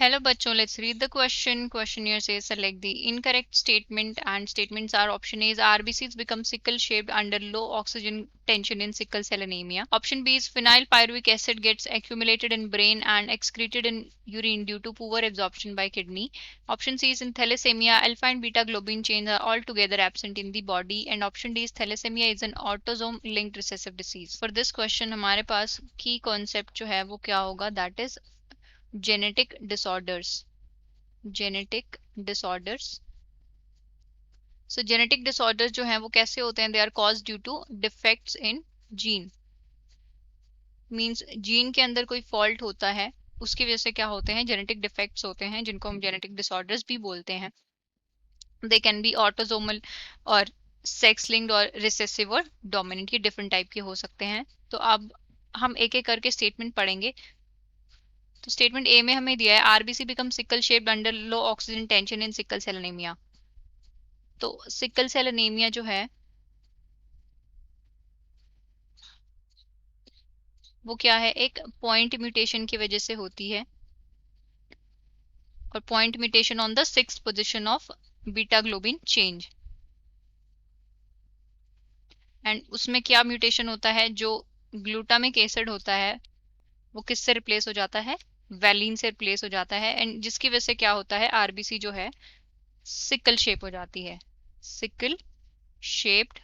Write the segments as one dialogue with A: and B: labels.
A: Hello bachcho, let's read the question. Question here says select the incorrect statement and statements are option A is RBCs become sickle shaped under low oxygen tension in sickle cell anemia. Option B is phenyl pyruvic acid gets accumulated in brain and excreted in urine due to poor absorption by kidney. Option C is in thalassemia alpha and beta globin chains are altogether absent in the body and option D is thalassemia is an autosome linked recessive disease. For this question हमारे पास key concept जो है वो क्या होगा, that is genetic disorders. Genetic disorders. So genetic disorders जो हैं वो कैसे होते हैं? They are caused due to defects in gene. Means gene के अंदर कोई fault होता है, उसकी वजह से क्या होते हैं? Genetic defects होते हैं, जिनको हम genetic disorders भी बोलते हैं. They can be autosomal और sex linked और recessive और dominant, ये different type के हो सकते हैं. तो अब हम एक एक करके statement पढ़ेंगे. तो स्टेटमेंट ए में हमें दिया है RBC become sickle shaped under low oxygen tension in sickle cell anaemia. तो सिकल सेल एनीमिया जो है वो क्या है? एक पॉइंट म्यूटेशन की वजह से होती है और point mutation on the 6th position of beta globin change. And उसमें क्या म्यूटेशन होता है? जो ग्लूटामिक एसिड होता है वो किससे रिप्लेस हो जाता है? वैलिन से रिप्लेस हो जाता है. एंड जिसकी वजह से क्या होता है? आरबीसी जो है सिकल शेप हो जाती है, सिकल शेप्ड.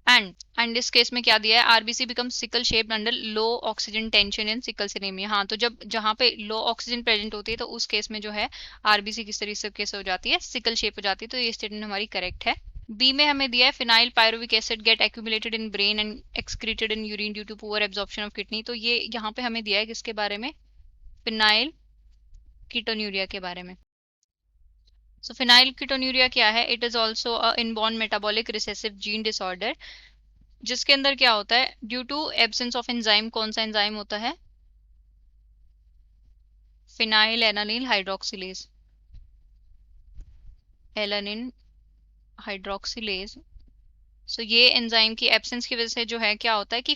A: एंड इस केस में क्या दिया है? RBC become sickle shaped under low oxygen tension in sickle cell anaemia. हाँ, तो जब जहां पे लो ऑक्सीजन प्रेजेंट होती है तो उस केस में जो है आरबीसी किस तरीके से हो जाती है? सिकल शेप हो जाती है. तो ये स्टेटमेंट हमारी करेक्ट है. बी में हमें दिया है phenyl pyruvic acid get accumulated in brain and excreted in urine due to poor absorption of kidney. तो ये यहाँ पे हमें दिया है किसके बारे में? फिनाइल कीटोन्यूरिया के बारे में. सो फिनाइल कीटोन्यूरिया क्या है? It is also a inborn metabolic recessive gene disorder जिसके अंदर क्या होता है? Due to absence of enzyme. कौन सा एंजाइम होता है? Phenylalanine hydroxylase. Alanine hydroxylase. So ये एंजाइम की एब्सेंस की वजह से जो है क्या होता है कि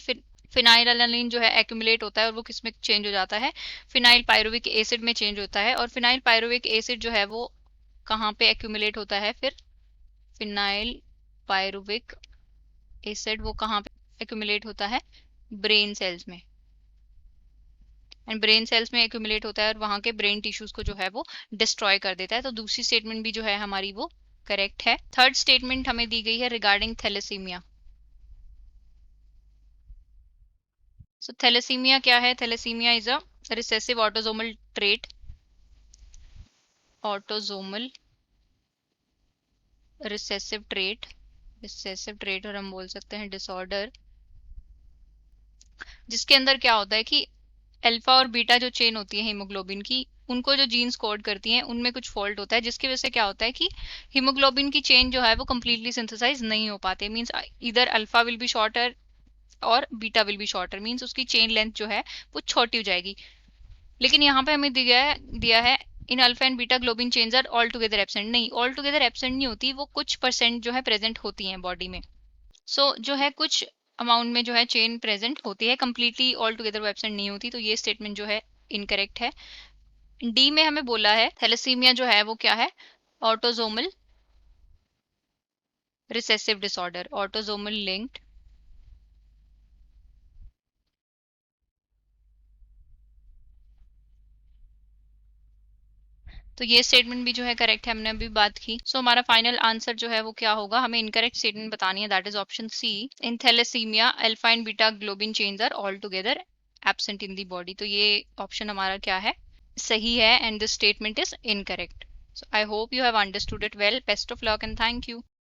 A: फिनाइल एलानिन जो है एक्यूमुलेट होता है और वो किस में चेंज हो जाता है? फिनाइल पायरुविक एसिड में चेंज होता है. और फिनाइल पायरुविक एसिड जो है वो कहाँ पे एक्यूमुलेट होता है? फिर फिनाइल पायरुविक एसिड वो कहाँ पे एक्यूमुलेट होता है? ब्रेन सेल्स में. एंड ब्रेन सेल्स में एक्यूमुलेट होता है और वहां के ब्रेन टिश्यूज को जो है वो डिस्ट्रॉय कर देता है. तो दूसरी स्टेटमेंट भी जो है हमारी वो करेक्ट है. थर्ड स्टेटमेंट हमें दी गई है रिगार्डिंग थैलेसीमिया. सो थैलेसीमिया क्या है? Thalassaemia is a recessive autosomal trait. Autosomal recessive trait. Recessive trait और हम बोल सकते हैं डिसऑर्डर, जिसके अंदर क्या होता है कि अल्फा और बीटा जो चेन होती है हीमोग्लोबिन की, उनको जो जीन्स कोड करती हैं उनमें कुछ फॉल्ट होता है जिसकी वजह से क्या होता है कि हीमोग्लोबिन की चेन जो है वो कंप्लीटली सिंथेसाइज नहीं हो पाते. मींस इधर अल्फा विल बी शॉर्टर और beta will be shorter. Means उसकी चेन लेंथ जो है वो छोटी हो जाएगी. लेकिन यहाँ पे हमें दिया है in alpha and beta globin chains are all together absent. नहीं, ऑल टुगेदर एब्सेंट नहीं होती, वो कुछ परसेंट जो है प्रेजेंट होती हैं बॉडी में. सो जो है कुछ अमाउंट में जो है चेन प्रेजेंट होती है, कंप्लीटली ऑल टुगेदर वो एब्सेंट नहीं होती. तो ये स्टेटमेंट जो है इनकरेक्ट है. डी में हमें बोला है थैलेसीमिया जो है वो क्या है? Autosomal recessive disorder, autosomal linked. तो ये स्टेटमेंट भी जो है करेक्ट है, हमने अभी बात की. सो हमारा फाइनल आंसर जो है वो क्या होगा? हमें इनकरेक्ट स्टेटमेंट बतानी है, that is option C. In thalassaemia alpha and beta globin chains are all together absent in the body. तो ये ऑप्शन हमारा क्या है? सही है. And this statement is incorrect. So I hope you have understood it well. Best of luck and thank you.